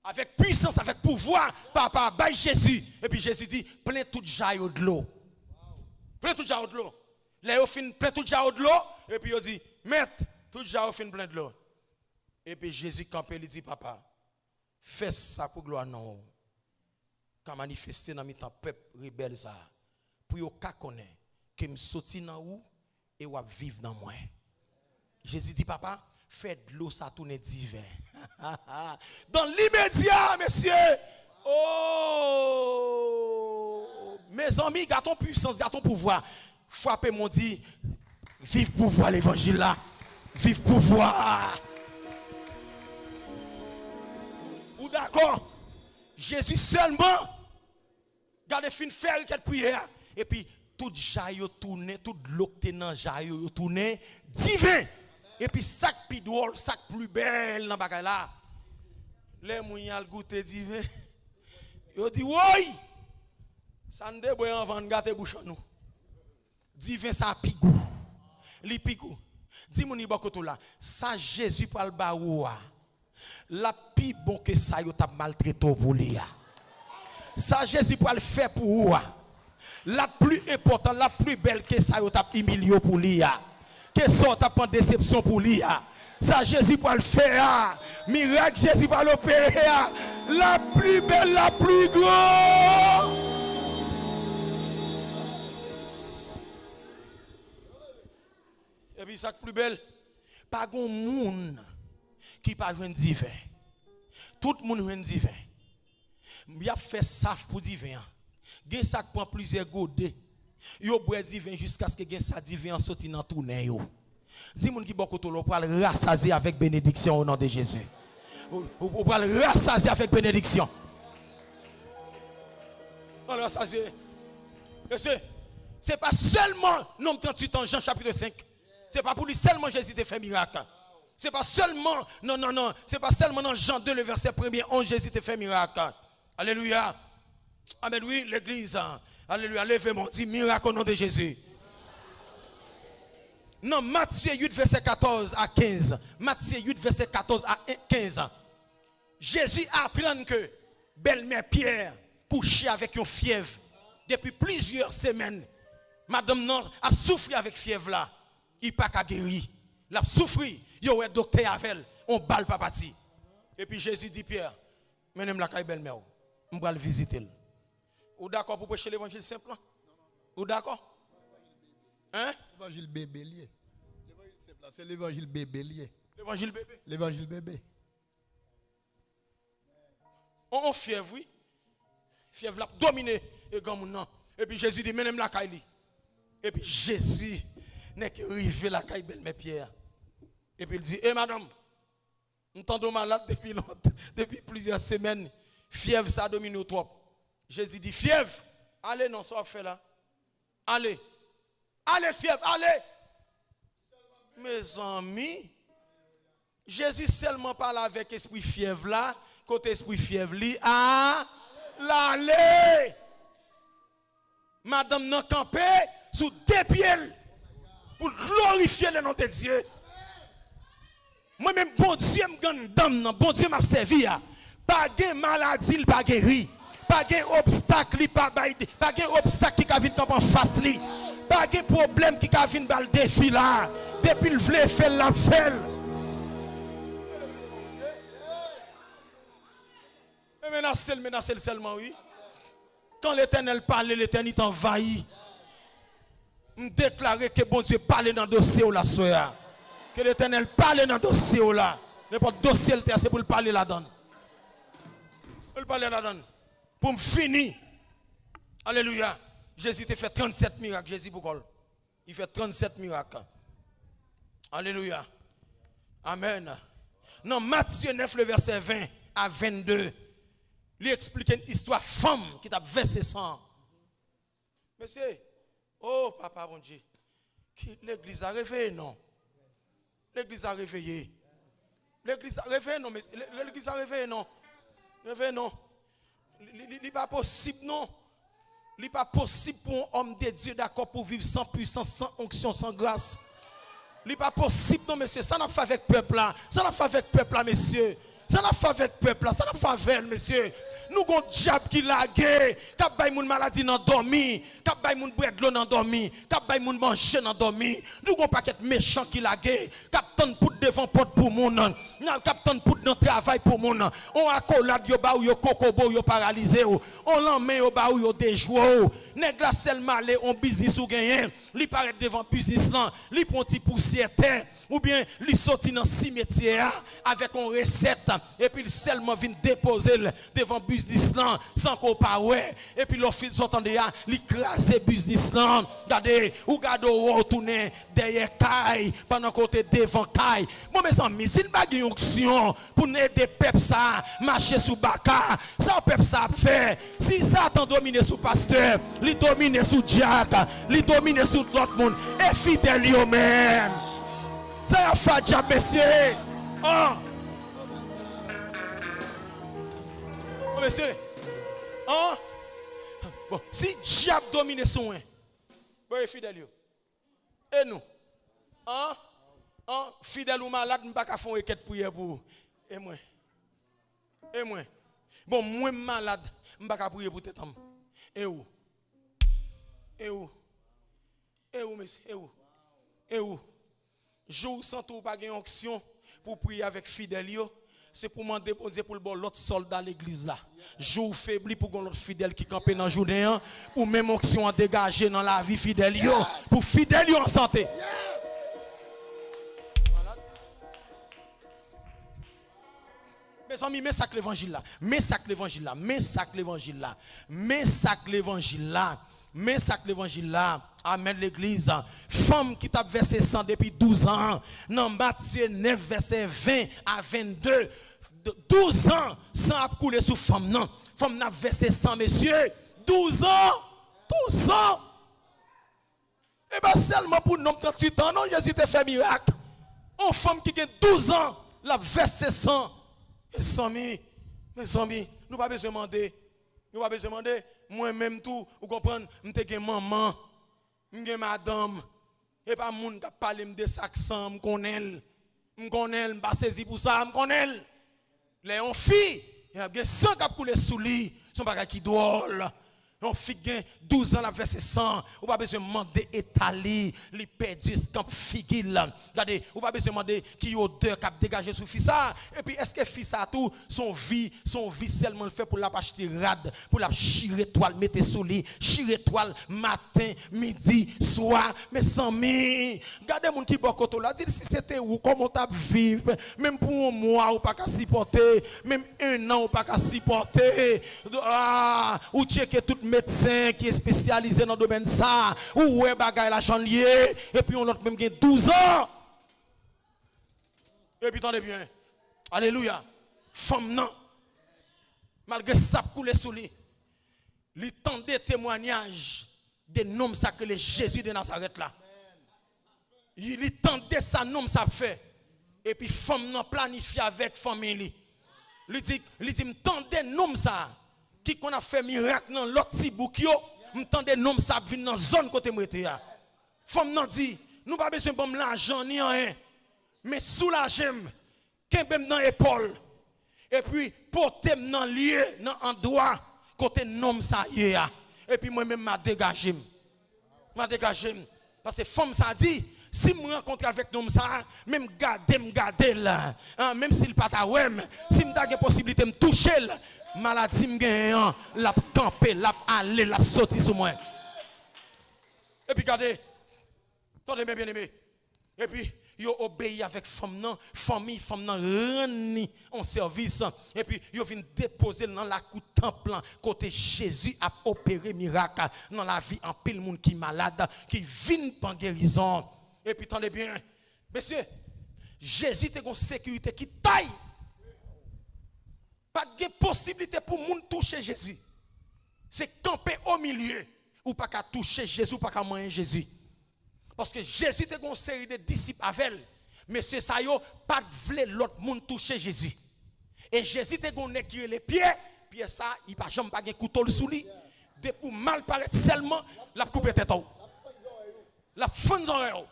Avec puissance, avec pouvoir, papa, by Jésus. Et puis Jésus dit, plein tout jaille de l'eau. Plein tout jaille de l'eau. Là, il fin plein tout jaille de l'eau, et puis il dit, maître, tout jaille fin plein de l'eau. Et puis Jésus campé, il dit, papa, fais ça pour gloire non. Quand manifester dans le peuple rebelle ça, pour yo ka connaître que me sorti dans où et ou vivre dans moi. Jésus dit papa, fais de l'eau ça tourner divin. Dans l'immédiat, messieurs. Oh, mes amis, gardons puissance, gardons pouvoir. Frappez mon dit, vive pouvoir l'évangile là. Vive pouvoir. Ou d'accord? Jésus seulement, gardez fin faire quelque prière. Et puis, tout jaille tourné, tout l'eau qui est dans jaille tourné, divin. Et puis, sac pidouol, sac plus belle dans bagay là. Les mouillal goûté divin. Yo dit, oui, ça ne débouille en vente, gâte bouche nous. Divin, ça pigou. Li pigou. Dis mon ibokoto là, ça Jésus pour le baoua. La pi bon que ça yo t'a maltraité pour lui. Ça Jésus pour le faire pour ou. La plus importante, la plus belle que ça yo t'a humilié pour lui. Que ça t'a pas déception pour lui. Ça Jésus pour le faire. Miracle Jésus pour l'opérer. La plus belle, la plus grande. Et puis ça plus belle, pas grand monde qui pas joindre divin. Tout le monde joindre divin. Il a fait ça pour divin. Gen ça prend plusieurs godets. Yo boit divin jusqu'à ce que gen ça divin sorti dans tourner yo. Dis moun qui beaucoup pour le rassasier avec bénédiction au nom de Jésus. Ou pour le rassasier avec bénédiction. On le rassasier. C'est pas seulement nom 38 ans Jean chapitre 5. C'est pas pour lui seulement Jésus te fait miracle. C'est pas seulement, non, c'est pas seulement dans Jean 2, le verset 1er, 11, Jésus te fait miracle. Alléluia. Amen, oui, l'église. Alléluia, levez-moi, dit miracle au nom de Jésus. Non, Matthieu 8, verset 14 à 15. Matthieu 8, verset 14 à 15. Jésus apprend que belle-mère Pierre couchait avec une fièvre depuis plusieurs semaines. Madame non a souffert avec fièvre là. Il pas qu'à guérir. Il a souffert. Il y a un docteur avec on balle pas parti. Et puis Jésus dit Pierre, menem la caille belle-mère. On va le visiter. Ou d'accord pour prêcher l'évangile simple? Ou d'accord? Hein? L'évangile bébé lié. L'évangile simple, c'est l'évangile bébé lié. L'évangile bébé. L'évangile bébé. On fièvre, oui. Fièvre l'a dominé et grand non. Et puis Jésus dit menem la caille. Et puis Jésus n'est qu'arrivé la caille belle-mère Pierre. Et puis il dit, madame, nous t'entendons malade depuis plusieurs semaines. Fièvre, ça domine au trop. Jésus dit, fièvre, allez, non, ça fait là. Allez. Allez, fièvre, allez. Mes amis, Jésus seulement parle avec esprit fièvre là, côté esprit fièvre li, l'allez. Madame n'a campé sous deux pieds pour glorifier le nom de Dieu. Moi-même, bon Dieu bon Dieu m'a servi. Pas de maladie, pas guéri. Pas de obstacle, pas de obstacle qui a venir en face. Pas de problème qui a venir dans le défi là. Depuis le vle fait la fait. Menacer seulement, oui. Quand l'Éternel parle, l'Éternel t'envahit. me déclarer que bon Dieu parle dans le dossier là soir. Que l'Éternel parle dans le dossier là. N'importe dossier c'est pour le parler là-dedans. Pour le parler là-dedans. Pour me finir. Alléluia. Jésus a fait 37 miracles. Jésus pourquoi? Il fait 37 miracles. Alléluia. Amen. Dans Matthieu 9, le verset 20 à 22, il explique une histoire femme qui t'a versé sang. Monsieur, oh papa bon Dieu, l'église a réveillé, non? L'église a réveillé. L'église a réveillé, non? L'église a réveillé, non? Réveillé, non? Il n'est pas possible, non? Il n'est pas possible pour un homme de Dieu d'accord pour vivre sans puissance, sans onction, sans grâce. Il n'est pas possible, non, monsieur. Ça n'a pas fait avec le peuple là. Ça n'a pas fait avec le peuple là, monsieur. Ça n'a pas fait avec le peuple là. Ça n'a pas fait avec monsieur. Nous avons un diable qui l'a gué. Qui a baillé mon maladie dans dormi. Qui a baillé mon bread l'eau dans dormi. Qui a baillé mon manger dans dormi. Nous avons un paquet méchant qui l'a gué. Qui a tant pour devant porte pour mon. Qui a tant pour dans travail pour mon. On accolade yo ba ou yo kokobo yo paralysé. On l'emmène yo ba ou yo déjoué. Nèg la seulement aller on business ou gagner. Li paraît devant business là. Li prend ti poussière terre. Ou bien li sorti dans cimetière avec une recette. Et puis seulement vient déposer devant business là sans qu'on pas ouais. Et puis l'office s'entendait à l'écraser business là. Regardez ou gado retourner derrière caille pendant côté devant caille. Bon mes amis, si une bague onction pour aider peuple ça marcher sous baka, ça peuple ça fait. Si ça t'en dominer sous pasteur, li dominer sous diacre, li dominer sous l'autre monde et fidèle yo même. Ça a fait diable monsieur. Oh. Oh monsieur. Oh. Bon, si diable domine son un, bon fidèle yo. Et nous. Hein? Hein? Fidèle ou malade, nous pas faire une requête prière pour et moi. Et moi. Bon, moi malade, nous pas prier pour tête. Et où? Et où? Et où monsieur? Et où? Et où? Jour sans tout pas gain onction pour prier avec fidèle yo. C'est pour m'en déposer pour le bon l'autre soldat à l'église là. Jour faibli pour l'autre fidèle qui campe dans journée ou même onction à dégager dans la vie fidèle yo pour fidèle yo en santé. Mes amis, mais ça que l'évangile là, mais ça que l'évangile là, mais ça que l'évangile là, mais ça que l'évangile là, mais ça que l'évangile là. Amen l'église. Femme qui t'a versé 100 depuis 12 ans. Dans Matthieu 9 verset 20 à 22. 12 ans sans a coulé sous femme non. Femme n'a versé 100 messieurs. 12 ans. 12 ans. Et bien seulement pour nous 38 ans non Jésus t'a fait miracle. Une femme qui a 12 ans l'a versé 100. Mes amis, nous pas besoin demander. Nous pas besoin demander. Moi-même tout, vous comprenez, m'te maman. M'ge madame et pas moun qui parle de saxan m'konel m'pas saisi pour ça m'konel les on fille il y a 100 qui coulé sous lui son bagage qui drôle on fille 12 ans la verset 100 ou pas besoin demander étaler li perdu camp figil regardez ou pas besoin demander qui odeur qui a dégagé sous fils ça et puis est-ce que fils ça tout son vie seulement fait pour la acheter rade pour la chirer toile mettre sous lit chirer toile matin midi soir mais sans mi regardez moun qui bokoto là dit si c'était où comment t'a vivre même pour un mois ou pas qu'à supporter même un an ou pas qu'à supporter ou checker tout médecin qui est spécialisé dans le domaine ça ou ouais bagay la janvier et puis on l'autre même qui 12 ans et puis attendez bien alléluia femme non malgré ça couler sous lui il tendait témoignage des noms ça que le Jésus de Nazareth là il tendait ça nom ça fait et puis femme non planifié avec famille il dit me tendait nom ça qui qu'on a fait miracle dans l'autre petit bouc yo m'tendez nom ça vinn dans zone côté m'était ya femme nan dit nous pas besoin bon l'argent ni rien mais soulager kembem dans épaule et puis porter dans lieu dans endroit côté nom ça y a et puis moi même m'a dégagé parce que femme ça dit si je rencontre avec nous ça même garder là même s'il pas ta wem si m'ta gen possibilité me toucher maladie me la camper la aller la sortir sur moi et puis regardez Attendez bien aimé. Et puis, yo obéi avec famille, reni en service. Et puis, yo vient déposer dans la cour temple, côté Jésus a opéré miracle dans la vie en pile monde qui malade, qui vient en guérison. Et puis, attendez bien, monsieur, Jésus te une sécurité qui taille. Pas de possibilité pour monde toucher Jésus. C'est camper au milieu ou pas qu'à toucher Jésus, ou pas qu'à manger Jésus. Parce que Jésus était une série de disciples avec elle. Mais c'est ça, pas de vle l'autre monde toucher Jésus. Et Jésus était un qui les pieds, puis ça, il n'a jamais pas de couteau sous lui. De pour mal paraître seulement, la coupe tête. La fin de oreille.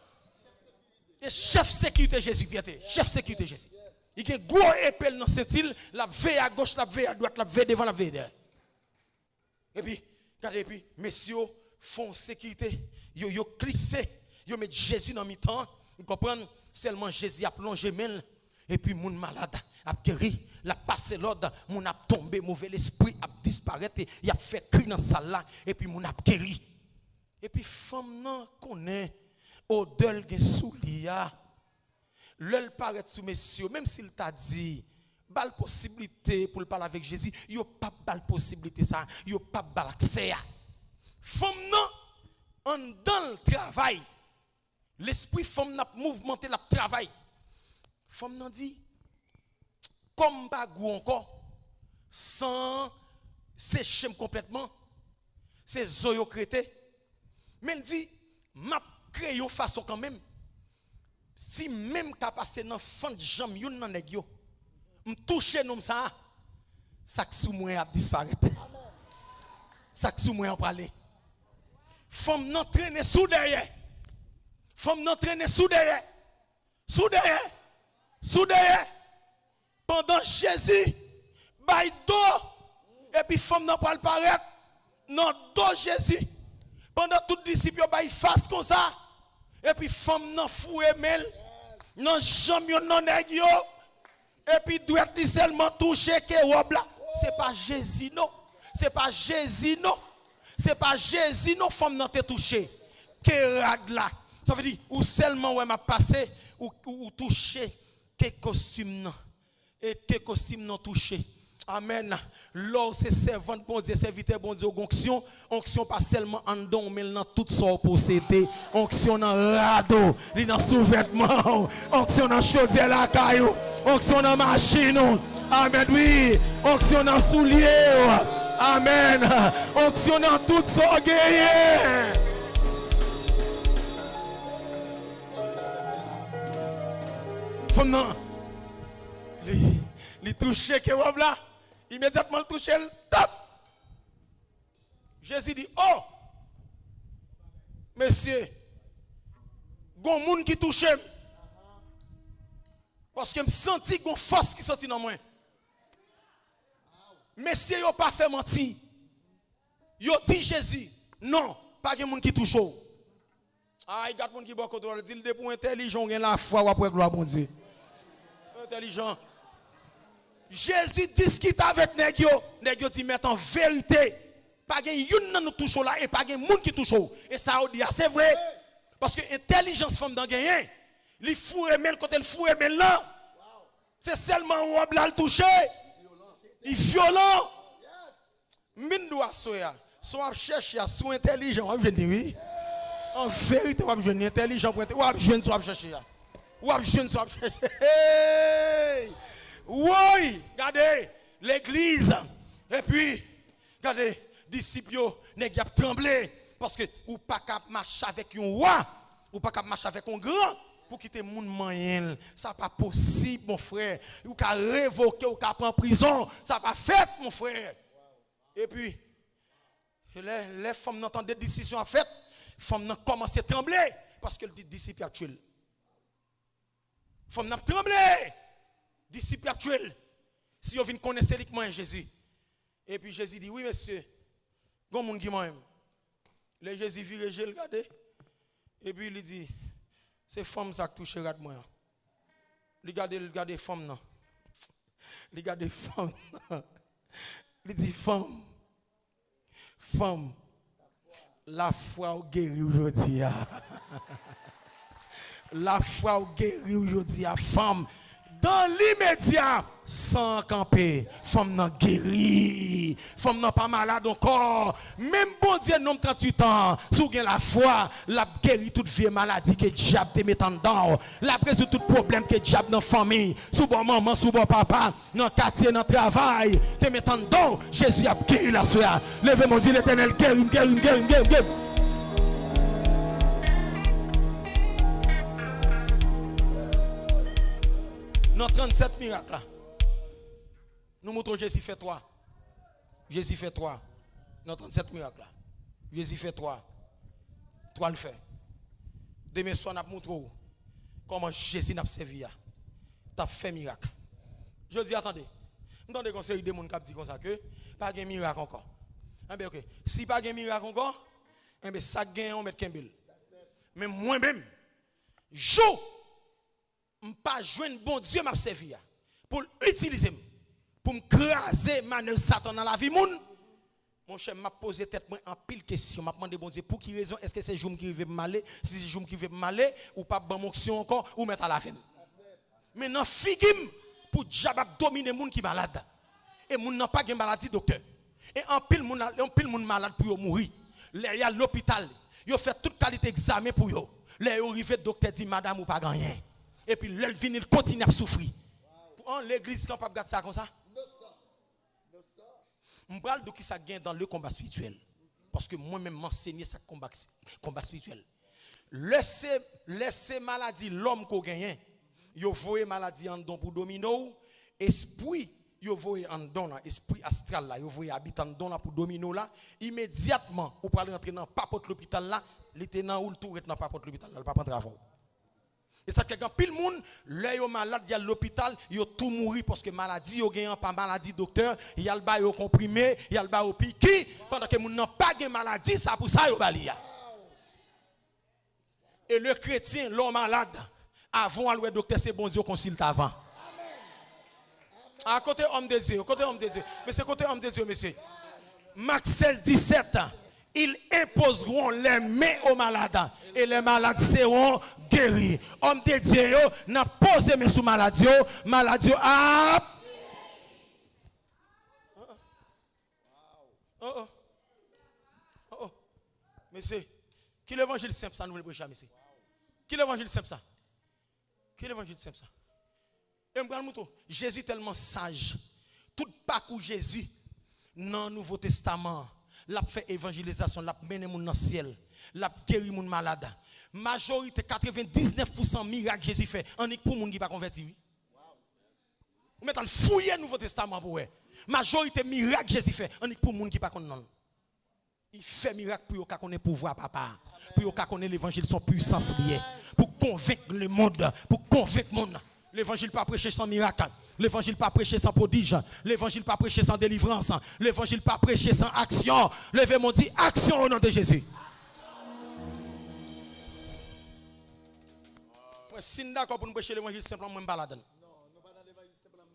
Et chef sécurité Jésus, chef sécurité Jésus. Il y a une grosse épée dans cette île, la veille à gauche, la veille à droite, la veille devant, la veille derrière. Et puis, regardez, puis, messieurs font sécurité, yo clissé. Yo met Jésus dans mi-temps, vous comprenez, seulement Jésus a plongé mêle et puis moun malade a guéri, la passé l'ordre, moun a tombé, mauvais l'esprit a disparaître, il a fait cri dans salle là et puis moun a guéri. Et puis femme nan connaît odeur gen soulia. L'elle paraît sous messieurs, même s'il t'a dit bal possibilité pour parler avec Jésus, yo pas bal possibilité ça, yo pas bal accès. Femme nan en dans le travail. L'esprit femme n'a mouvementé le travail. Femme n'a dit comme bagou encore sans sécher complètement c'est zoyo crété. Mais elle dit m'a créé une façon quand même si même qu'a passé dans fond de jambe yon nan nèg yo me toucher nous ça sous moi a disparaître. Ça sous moi en parler. Femme n'a traîner sous derrière. Femme n'entraîner sous derrière. Pendant Jésus, bail do. Et puis femme n'a pas le paraître. Non, do Jésus. Pendant tout disciple, bail face comme ça. Et puis femme n'a foué mel. Non, jamais non nèg yo. Et puis doit seulement toucher que robe là. C'est pas Jésus non. C'est pas Jésus non. C'est pas Jésus non femme n'a te touché. Que rag là. Ça veut dire, ou seulement ouais m'a passé, ou touché, que costume non. Et que costume non touché. Amen. Lors c'est servant bon Dieu, serviteur bon Dieu, onction pas seulement en don, mais dans tout son possédé. Onction dans radeau, dans sous-vêtement, onction dans chaudière la caillou, onction dans machine. Amen, oui. Onction dans soulier. Amen. Onction dans tout son guerrier. Femme non, il touche que wab là, immédiatement il touche le top. Jésus dit, oh, monsieur, gon moun qui touche, parce que me senti gon force qui sorti dans moi. Monsieur, yo pas fait mentir. Yo dit Jésus, non, pas de moun qui touche. Ah, il y a des gens qui beaucoup de dit pour intelligent, il y a la foi après gloire bon Dieu. Intelligent. Jésus discute avec Négio. Négio dit, mais en vérité, pas de yon nan nous touche là et pas de moun qui touche. Et ça, on dit, c'est vrai. Parce que l'intelligence femme dans gagner. Il fourre men quand elle fourre men là. C'est seulement on là le toucher. Il violent. Min doit soya. Soit chercher à soit intelligent, on vient oui. En vérité, on va intelligent pour ou jeune soit chercher. Ou jeune soit chercher. Oui, regardez l'église. Et puis, regardez, disciples, nèg y a tremblé parce que ou pas cap marcher avec un roi, ou pas cap marcher avec un grand pour quitter moun moyen. Ça pas possible mon frère. Ou ka révoquer ou ka prendre prison, ça pas fait mon frère. Et puis les femmes n'entendent des décisions à fait, femmes n'ont commencé à trembler parce que le disciple actuel. Femmes n'ont tremblé. Disciple actuel, si vous venez connaître uniquement Jésus. Et puis Jésus dit, oui monsieur, bon monde qui m'aime. Le Jésus vire, je le regarde. Et puis il dit, c'est femme ça qui touche moi. Regardez femme non. Regardez femme. Il dit femme, la foi au guéri aujourd'hui. La foi ou guéri aujourd'hui à femme. Dans l'immédiat, sans camper, femme nan guéri, femme nan pas malade encore. Même bon Dieu, nom 38 ans, sous gen la foi, la guéri toute vieille maladie que diable te met en dedans. La résout tout problème que diable dans famille, sous bon maman, sous bon papa, dans quartier, dans travail, te met en dedans. Jésus a guéri la soeur. Levez mon Dieu l'Éternel, guéri. Dans 37 miracles là, nous montrons Jésus fait 3. Jésus fait 3. Dans 37 miracles là, Jésus fait 3. 3 le fait. Demain soir, nous montrons comment Jésus n'a servi. Tu as fait miracle. Je dis, attendez. Nous avons des conseils de gens qui disent comme ça que pas de miracle encore. Ah ben ok. Si pas de miracle encore, eh ben ça gagne on met Kembel. Mais moi-même, je ne pas joindre bon Dieu m'a servi pour l'utiliser pour me craser manœuvre Satan dans la vie moun. Mon cher m'a posé tête moi en pile question, m'a demandé bon Dieu pour qui raison est-ce que c'est jour qui veut m'aller, si c'est jour qui veut m'aller ou pas bon onction encore ou mettre à la fin. Maintenant figim pour diable dominer moun qui malade. Et moun n'a pas de maladie docteur. Et en pile moun malade pour mourir. Là il y a l'hôpital, yo fait toute qualité examen pour yo. Là yo arrivé docteur dit madame ou pas rien. Et puis l'elle vient, il continue à souffrir. En l'église, quand on regarde ça comme ça, je parle de qui ça gagne dans le combat spirituel. Parce que moi-même, m'enseigner ça combat spirituel. Laissez maladie, l'homme qu'on gagne, il voit maladie en don pour domino, esprit, il voit en don, esprit astral là, il voit habitant en don pour domino là, immédiatement, vous parlez rentrer dans papote l'hôpital là, les tenants ou le tour est dans papote l'hôpital là, le pas prendre travail. Et ça quelqu'un pile monde là yo malade y a l'hôpital yo tout mourir parce que maladie yo gagne pas maladie docteur y a le ba yo comprimé y a le ba yo piqui pendant que moun n'a pas gagne maladie ça pour ça yo balia. Et le chrétien l'homme malade avant à le docteur c'est bon Dieu consulte avant. À côté homme de Dieu, mais c'est côté homme de Dieu monsieur. Marc 16:17 ils imposeront les mains aux malades et les malades seront guéris. Homme de Dieu n'a posé mes sous maladie, maladie a. Monsieur, qui l'évangile simple ça nous le prêcher monsieur? Qui l'évangile simple ça? Qui l'évangile simple ça? Et Jésus tellement sage. Tout parcours Jésus dans le Nouveau Testament. L'a fait évangélisation, l'a mené moun dans le ciel, l'a guéri moun malade. Majorité 99% miracle Jésus fait, en est pour moun qui pas converti. Vous mettez le fouiller Nouveau Testament pour eux. Majorité miracle Jésus fait, en est pour moun qui pas connaît. Il fait miracle pour qu'on connaît pouvoir papa, pour qu'on connaît l'évangile son puissance liée, pour convaincre le monde, pour convaincre le monde. L'évangile pas prêché sans miracle. L'évangile pas prêché sans prodige. L'évangile pas prêché sans délivrance. L'évangile pas prêché sans action. Levez-moi dit action au nom de Jésus. Si nous d'accord pour nous prêcher l'évangile simplement, nous baladons.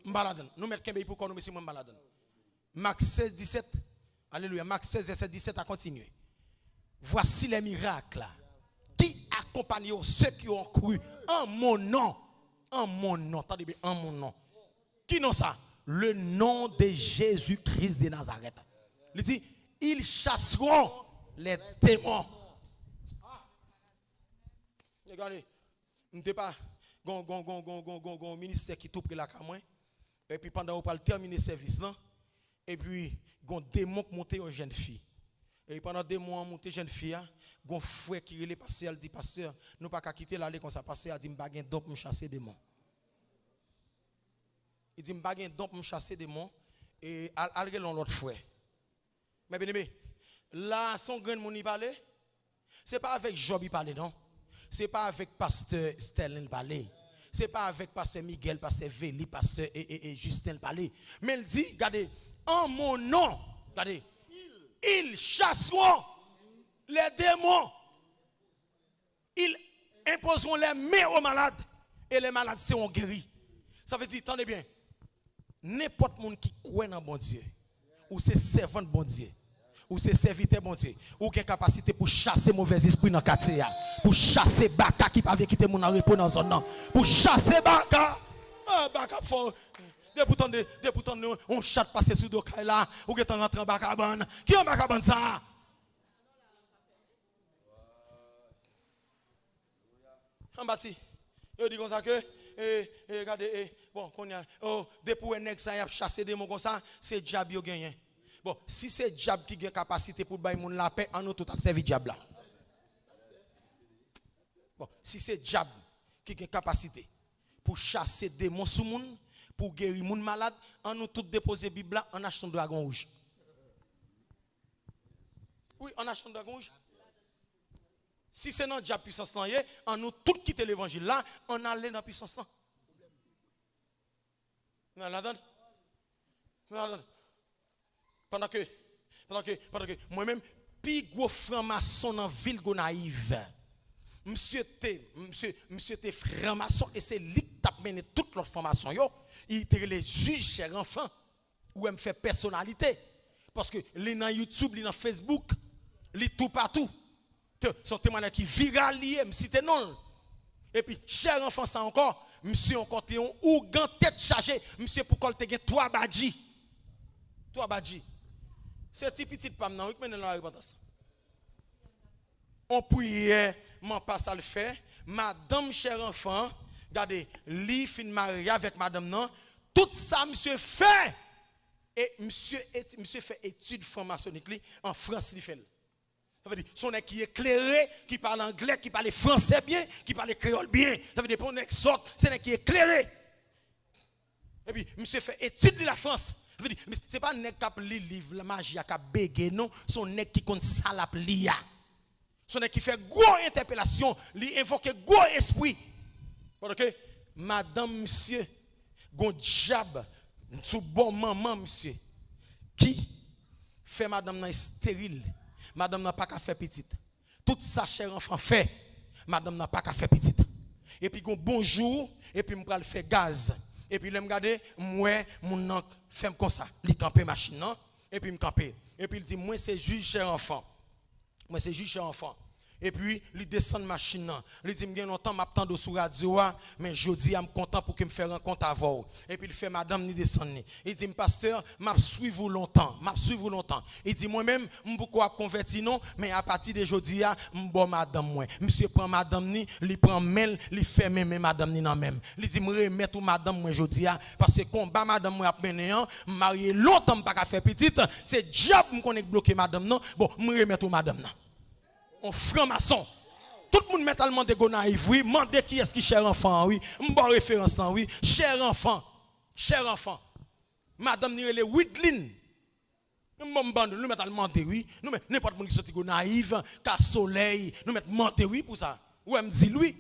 Nous baladons. Nous mettons qu'un pour qu'on nous nous baladons. Marc 16:17. Alléluia. Marc 16:17 à continuer. Voici les miracles qui accompagnent ceux qui ont cru en mon nom. En mon nom, attendez bien, en mon nom. Qui non ça? Le nom de Jésus-Christ de Nazareth. Il dit, ils chasseront les démons. Regardez, nous n'avons pas un ministère qui tout près la caméra. Et puis pendant qu'on terminer le service là, et puis un démon qui monte aux jeunes filles. Et pendant 2 mois, monter jeune fille, un frère qui est passé, elle dit pasteur, nous pas qu'à quitter l'aller comme ça, pasteur a dit m'pa gen don pour me chasser démon. Il dit m'pa gen don pour me chasser démon et al relon l'autre frère. Mais bien aimé, là son grand monde y parler, c'est pas avec Job y parler non. C'est pas avec pasteur Sterling parler. C'est pas avec pasteur Miguel, pasteur Véli, pasteur et Justin parler. Mais il dit regardez, en mon nom, regardez, ils chasseront les démons. Ils imposeront les mains aux malades et les malades seront guéris. Ça veut dire, attendez bien, n'importe monde qui croit dans bon Dieu, ou c'est servant de bon Dieu, ou c'est serviteur bon Dieu, ou qui a capacité pour chasser mauvais esprit dans le quartier, pour chasser baka qui pas quitter mon repos dans zone non, pour chasser baka. Ah baka fort. Des pourtant on chat passer sous do là, ou qui t'en rentre en baka ban. Qui en baka ban ça? En bâti. Yo dit comme ça que regardez bon qu'on y a depuis un nèg ça y a chassé des mots comme ça, c'est diable yo gagné. Bon, si c'est diable qui a capacité pour bailler moun la paix, en nous total servi diable là. Bon, si c'est diable qui a capacité pour chasser des démons sous moun, pour guérir moun malade, en nous tout déposer Bible là en achetant dragon rouge. Oui, en achetant dragon rouge. Si c'est dans diable puissance là, en nous tout quitter l'évangile là, on aller dans puissance là. Non, la donne. Non, pendant que moi-même, plus gros franc-maçon dans ville Gonaïve. Monsieur était franc-maçon et c'est lui qui t'a mené toute l'autre formation. Il était les juges, cher enfant, où il fait personnalité. Parce que les dans YouTube, les dans Facebook, les tout partout. Son témoignage qui viral, c'était non. Et puis, cher enfant, ça encore, monsieur encore te ou gant tête chargée, monsieur pour qu'on te gagne 3 badji. 3 badji. C'est petit pam nan, oui, la repentance. On priait, m'en passe à le faire. Madame, cher enfant, regardez, li fin marié avec madame nan, tout ça monsieur fait. Et monsieur fait études franc-maçonniques en France li fait. Ça veut dire son nèg qui est éclairé, qui parle anglais, qui parle français bien, qui parle créole bien. Ça veut dire pour nèg sort, c'est nèg qui est éclairé. Et puis monsieur fait études de la France. Ça veut dire c'est pas nèg qui lit livre la magie qui bégué non, son nèg qui compte salap lia. Son nèg qui fait gros interpellation, li invoque gros esprit. Parce que madame monsieur gon diable sous bon maman monsieur qui fait madame nan stérile. Madame n'a pas qu'à faire petite. Tout ça, cher enfant, fait. Madame n'a pas qu'à faire petite. Et puis, bonjour, et puis, je vais faire gaz. Et puis, je me regarde, moi, mon oncle fait comme ça. Il campe machine, non? Et puis, il me campe. Et puis, il dit, moi, c'est juste cher enfant. Moi, c'est juste cher enfant. Et puis, il descend de machine. Il dit, je longtemps, je m'attends sur la radio, mais je dis, je suis content pour qu'il me fasse rencontre avec vous. Et puis, il fait, madame, ni descend. Il dit, pasteur, je suis vous longtemps. Il dit, moi-même, je suis beaucoup converti, non, mais à partir de aujourd'hui, je suis bon madame, moi. Monsieur prend madame, ni, il prend mel, il fait même madame, ni, non, même. Il dit, je remettre madame, moi, aujourd'hui, parce que combat madame, moi, à mener, je marié longtemps, je ne peux pas faire petite. C'est diable, je bloqué madame, non. Bon, je remettre madame, non. On franc-maçon. Tout le monde met tellement de gonaïve, oui. Mandez qui est-ce qui cher enfant, oui. M'bon référence là, oui. Cher enfant. Madame ni les 8 lignes. Nous mettons menté, oui. Nous mettons n'importe qui sorti gonaïve, car soleil, nous mettons menté, oui, pour ça. Ouais, me dit lui.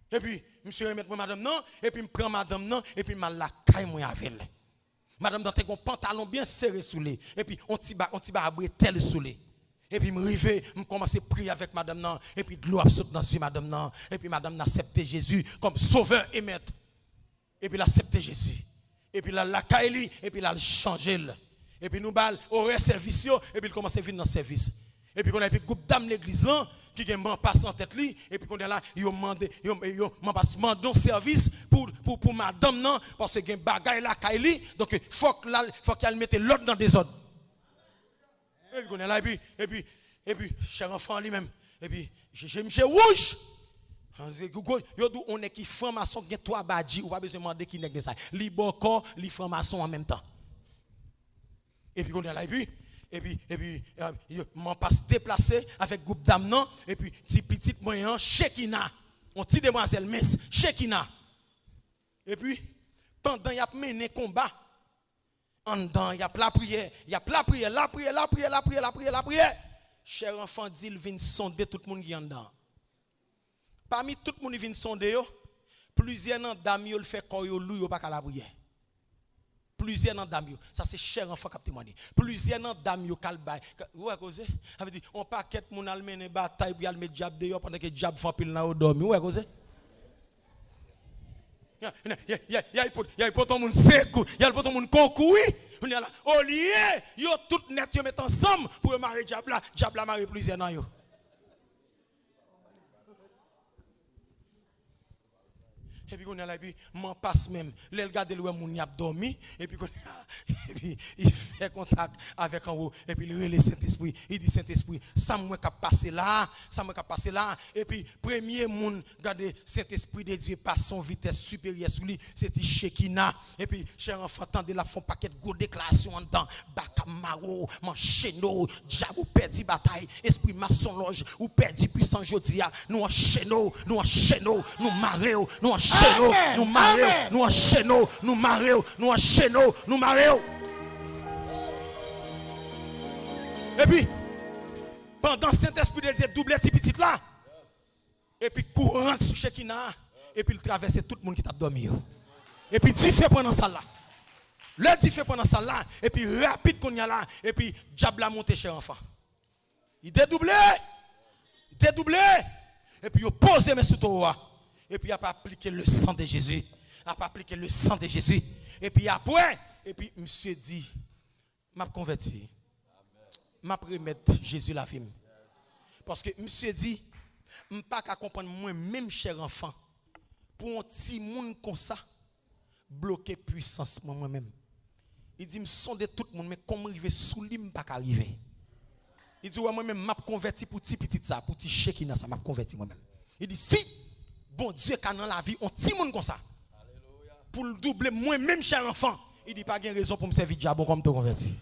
Et puis, monsieur remet madame non, et puis me prend madame non, et puis m'a la caille moi avec elle. Madame dans un pantalon bien serré sous les, et puis on t'y bat tel sous les. Et puis, je commence à prier avec madame nan, et puis de l'eau saute dans yeux madame nan, et puis madame n'a accepté Jésus comme sauveur et maître. Et puis, elle a accepté Jésus. Et puis, la caille, et puis, elle a changé. Et puis, nous bal horaire service, et puis, il commence à venir dans le service. Et puis, on a un groupe d'âmes l'église là, qui ont passé en tête, et puis, on est là, ils ont demandé un service pour madame nan, parce que y a un bagage la caille, donc, il faut qu'elle mette l'autre dans des ordres. Et puis, cher enfant lui-même, et puis, j'ai monsieur rouge. On est qui franc-maçon, qui a 3 badji, ou pas besoin de demander qui n'est que ça. Li bon corps, li franc-maçon en même temps. Et puis, on est là, et puis, m'en passe déplacé avec groupe d'âmes, non, et puis, petit moyen, Shekina, on petit demoiselle mince, Shekina. Et puis, pendant y a mené combat, en dedans, il y a la prière, la prière. Cher enfant dit, il vient sonder tout le monde qui est en dedans. Parmi tout le monde qui vient sonder, plusieurs dans dames le fait quand yo lou pas qu'à la prière. Plusieurs dans dames ça c'est cher enfant qui a témoigné. Plusieurs dans dames yo kalbay. Ouais cause, ça veut dire on paquet mon almené bataille pour aller mettre diable dehors pendant que diable fait pile dans dormi. Ouais cause. Il y a pour ton monde secours, il y a pour ton monde concours. On est là. Au lieu, yo tout net yo mettent ensemble pour marier diable la marier plusieurs nan yo. Et puis, on est là, et puis, m'en passe même. Là, il regarde le moun y a dormi, et puis, il fait contact avec en haut, et puis, il relève le Saint-Esprit. Il dit, Saint-Esprit, ça m'a passé là, et puis, premier moun, regardez, Saint-Esprit de Dieu passe son vitesse supérieure sur lui, c'était Shekina. Et puis, cher enfant, attendez la font paquet de go déclaration en dedans, Bakamaro, Mancheno, diable, ou perdu bataille, esprit maçon loge, ou perdu puissant jodia, nous enchaînons, nous marréons, nous enchaînons. Nous marions, nous enchaînons, nous marions, nous enchaînons, nous marions. Et puis, pendant Saint-Esprit de Dieu, double petit petit là. Et puis, courant sur Shekina. Et puis, il traverse tout le monde qui t'a dormi. Et puis, 10 fait pendant ça là. Le 10 fait pendant ça là. Et puis, rapide qu'on y a là. Et puis, diable a monté chez l'enfant. Il dédoublé. Et puis, il pose mes sous toi. Et puis, il a pas appliqué le sang de Jésus. Et puis, après, monsieur dit, m'a converti. M'a remettre Jésus la vie. Parce que monsieur dit, je ne peux pas comprendre moi-même, cher enfant, pour un petit monde comme ça, bloquer puissance moi-même. Il dit, je sonde tout le monde, mais comment arriver sous lui, je ne peux pas arriver. Il dit, moi-même, je converti pour petit petit ça, pour petit chèque, ça m'a converti moi-même. Il dit, si, bon Dieu, quand dans la vie, on petit monde comme ça, pour le doubler moi-même, cher enfant, il dit, pas de raison pour me servir diable comme te converti.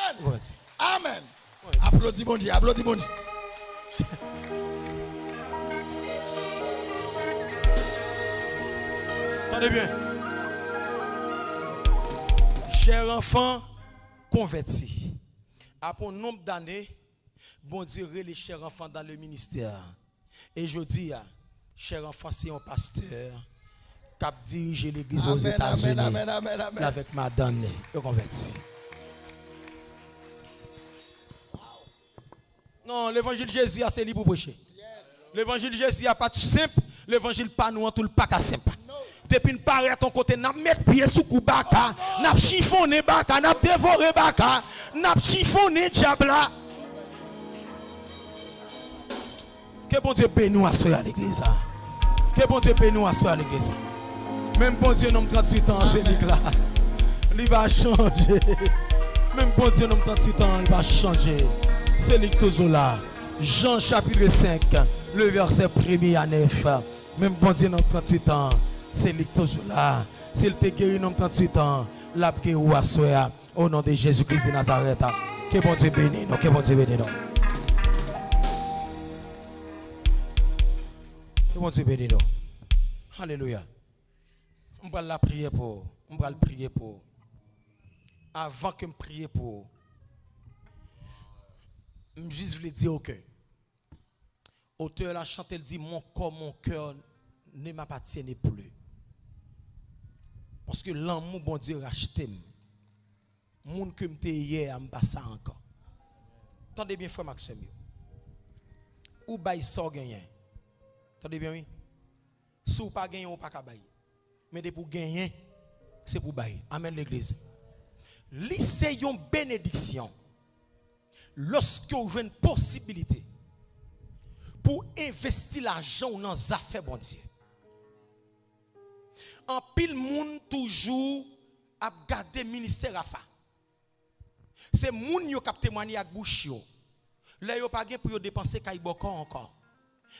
Amen. Amen. Applaudis mon Dieu, applaudis mon Dieu. Attendez bien. Cher enfant converti. Après un nombre d'années, bon Dieu les chers enfants dans le ministère. Et je dis, cher enfant, c'est un pasteur qui a dirigé l'église aux États-Unis avec madame converti. Non, l'évangile de Jésus, c'est libre pour prêcher. L'évangile de Jésus, n'est pas simple. L'évangile pas nous en tout le pas simple. Depuis une paraît ton côté, n'a mettre pied sous coup baka, n'a chiffonné baka, n'a dévoré baka, n'a chiffonné diabla. Que bon Dieu paye nous à soi à l'église. Que bon Dieu paye nous à soi à l'église. Même bon Dieu, nous 38 ans, c'est là. Il va changer. Même bon Dieu, nous 38 ans, il va changer. C'est lui toujours là. Jean chapitre 5, le verset 1er à 9. Même bon Dieu, nous 38 ans, c'est lui toujours là. S'il te guérit, nous 38 ans, la guéri ou à soi. Au nom de Jésus-Christ de Nazareth. Que bon Dieu bénisse nous. Que bon Dieu bénisse nous. Que bon Dieu bénisse nous. Alléluia. On va la prier pour. On va le prier pour. Avant que je prie pour. Je juste voulais dire que auteur la chante, elle dit mon corps, mon cœur ne m'appartient plus. Parce que l'amour, bon Dieu, racheté. Moun que m'te hier, m'pas ça encore. Tendez bien, frère Maxime. Ou bay sort gagner. Tendez bien, oui. Si ou pas gagner, ou pas kabay. Mais de pour gagner, c'est pour bay. Amen l'église. C'est une bénédiction. Lorsque vous avez une possibilité pour investir l'argent dans les affaires, bon Dieu. En pile monde toujours a gardé ministère à fa. C'est moun yo k'ap témoigner avec bouche yo. Là yo pas gen pour yo dépenser kay bokon encore.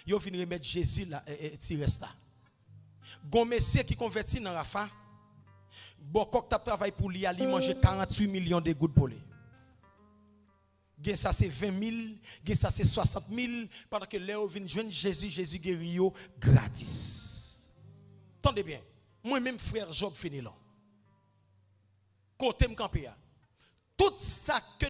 Yo vinn remettre Jésus là ti reste là. Gon monsieur qui converti dans Rafa. Bokok t'a travail pour lui ali manger 48 millions de gouttes pour lui. Gen ça c'est 20 000, gen ça c'est 60 000 pendant que Léo vient joindre Jésus guéri yo gratis. Tendez bien. Moi-même, frère Job, fini là. Côté me camper. Tout ça que